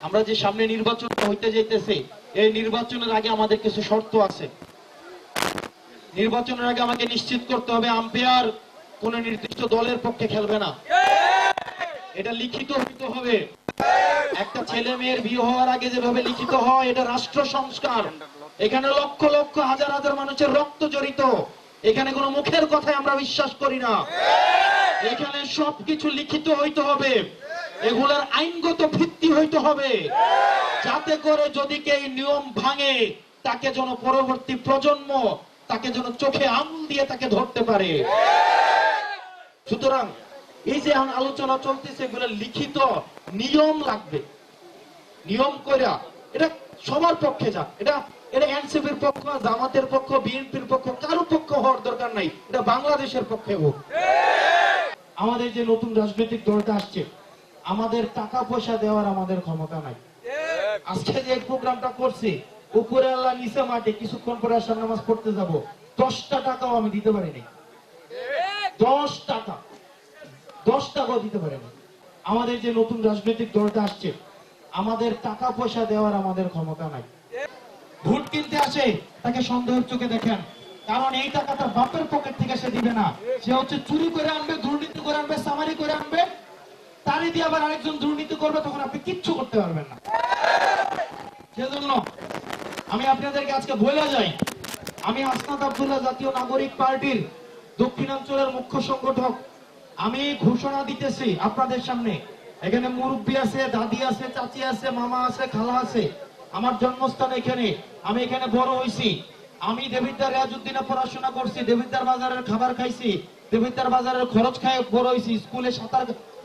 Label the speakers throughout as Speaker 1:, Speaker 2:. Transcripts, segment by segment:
Speaker 1: আমরা যে সামনে নির্বাচন হইতে যাইতেছে, এই নির্বাচনের আগে আমাদের কিছু শর্ত আছে। নির্বাচনের আগে আমাকে নিশ্চিত করতে হবে আম্পায়ার কোন নির্দিষ্ট দলের পক্ষে খেলবে না, এটা লিখিত হইতে হবে। একটা ছেলে মেয়ের বিয়ে হওয়ার আগে যেভাবে লিখিত হয়, এটা রাষ্ট্র সংস্কার। এখানে লক্ষ লক্ষ হাজার হাজার মানুষের রক্ত জড়িত, এখানে কোনো মুখের কথায় আমরা বিশ্বাস করি না। এখানে সবকিছু লিখিত হইতে হবে, এগুলোর আইনগত ভিত্তি হইতে হবে, যাতে করে যদি কেউ নিয়ম ভাঙে তাকে যেন পরবর্তী প্রজন্ম তাকে যেন চোখে আঙুল দিয়ে তাকে ধরতে পারে। সুতরাং এই যে আলোচনা চলতেছে, এগুলো লিখিত নিয়ম লাগবে, নিয়ম কইরা এটা সবার পক্ষে যাক। এটা এনসিপির পক্ষ, জামাতের পক্ষ, বিএনপির পক্ষ, কারো পক্ষ হওয়ার দরকার নাই, এটা বাংলাদেশের পক্ষে হোক। আমাদের যে নতুন রাজনৈতিক দলটা আসছে, আমাদের টাকা পয়সা দেওয়ার আমাদের ক্ষমতা নাই। আজকে যে প্রোগ্রামটা করছি, উপরে আল্লাহ নিচে মাঠে, কিছুক্ষণ পরে আসার নামাজ পড়তে যাব, 10টা টাকাও আমি দিতে পারিনি। 10 টাকাও দিতে পারিনি। আমাদের যে নতুন রাজনৈতিক দলটা আসছে, আমাদের টাকা পয়সা দেওয়ার আমাদের ক্ষমতা নাই। ভোট কিনতে আসে তাকে সন্দেহের চোখে দেখেন, কারণ এই টাকা তার বাপের পকেট থেকে সে দিবে না, সে হচ্ছে চুরি করে আনবে, দুর্নীতি করে আনবে, সামারি করে আনবে, তারই দিয়ে আবার আরেকজন দুর্নীতি করবে, তখন আপনি কিচ্ছু করতে পারবেন না। সেজন্য আমি আপনাদেরকে আজকে বলে যাই, আমি হাসনাত আব্দুল্লাহ জাতীয় নাগরিক পার্টির দক্ষিণাঞ্চলের মুখ্য সংগঠক। আমি ঘোষণা দিতেছি আপনাদের সামনে, এখানে মুরব্বী আছে, দাদি আছে, চাচি আছে, মামা আছে, খালা আছে, আমার জন্মস্থান এখানে, আমি এখানে বড় হয়েছি। আমি দেবিদ্দার রিয়াজউদ্দিনে পড়াশোনা করছি, দেবিদ্দার বাজারের খাবার খাইছি, দেবিদ্দার বাজারের খরচ খায় বড় হয়েছি,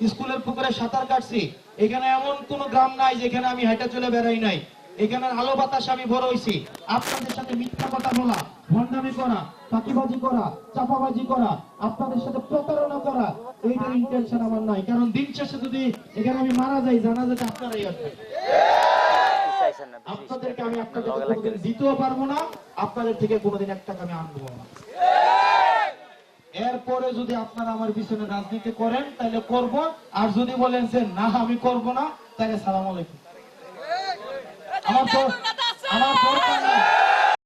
Speaker 1: স্কুলের পুকুরে সাঁতার কাটছি। এখানে এমন কোন গ্রাম নাই যেখানে আমি হেঁটে চলে বেড়াই নাই। এখানে আলো বাতাস আমি বড় হয়েছি। আপনাদের সাথে মিথ্যা কথা বলা, ভণ্ডামি করা, ফাঁকিবাজি করা, চাপাবাজি করা, আপনাদের সাথে প্রতারণা করা, এইটার ইন্টেনশন আমার নাই। কারণ দিন শেষে যদি এখানে আমি মারা যাই, জানা যেতে আপনারাই আসবেন। আপনাদেরকে আমি আপনাদের কোনোদিন দিতেও পারবো না, আপনাদের থেকে কোনোদিন 1 টাকা আমি আনবো না। এরপরে যদি আপনারা আমার পিছনে রাজনীতি করেন তাহলে করব, আর যদি বলেন যে না আমি করব না, তাহলে সালাম আলাইকুম। আমার দরকার নেই।